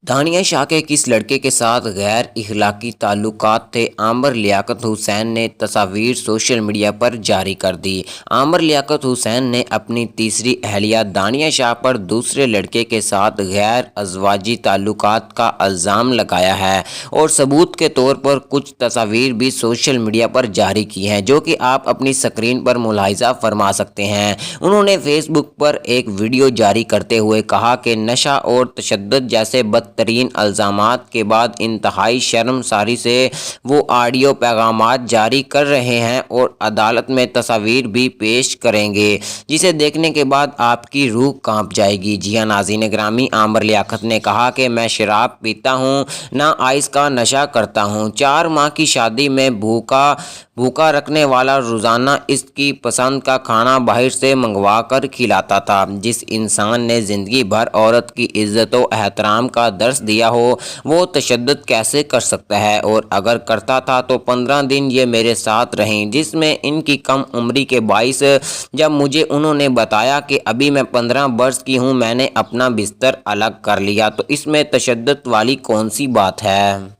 दानिया शाह के किस लड़के के साथ गैर इखलाकी ताल्लुकात थे? आमिर लियाकत हुसैन ने तस्वीर सोशल मीडिया पर जारी कर दी। आमिर लियाकत हुसैन ने अपनी तीसरी अहलिया दानिया शाह पर दूसरे लड़के के साथ गैर अज़वाजी ताल्लुकात का इल्ज़ाम लगाया है और सबूत के तौर पर कुछ तस्वीर भी सोशल मीडिया पर जारी की हैं, जो कि आप अपनी स्क्रीन पर मुलाहिज़ा फरमा सकते हैं। उन्होंने फेसबुक पर एक वीडियो जारी करते हुए कहा कि नशा और तशद्दुद जैसे बदतरीन इल्ज़ामात के बाद इंतहाई शर्मसारी से वो ऑडियो पैगामात जारी कर रहे हैं और अदालत में तस्वीर भी पेश करेंगे, जिसे देखने के बाद आपकी रूह कांप जाएगी। जी हाँ नाज़रीन ग्रामी, आमिर लियाकत ने कहा कि मैं शराब पीता हूँ, ना आइस का नशा करता हूँ। 4 माह की शादी में भूखा रखने वाला रोज़ाना इसकी पसंद का खाना बाहर से मंगवा कर खिलाता था। जिस इंसान ने ज़िंदगी भर औरत की इज़्ज़त व एहतराम का दर्स दिया हो, वो तशद्दुद कैसे कर सकता है? और अगर करता था तो 15 दिन ये मेरे साथ रहें, जिसमें इनकी कम उम्री के बाइस जब मुझे उन्होंने बताया कि अभी मैं 15 वर्ष की हूँ, मैंने अपना बिस्तर अलग कर लिया, तो इसमें तशद्दुद वाली कौन सी बात है?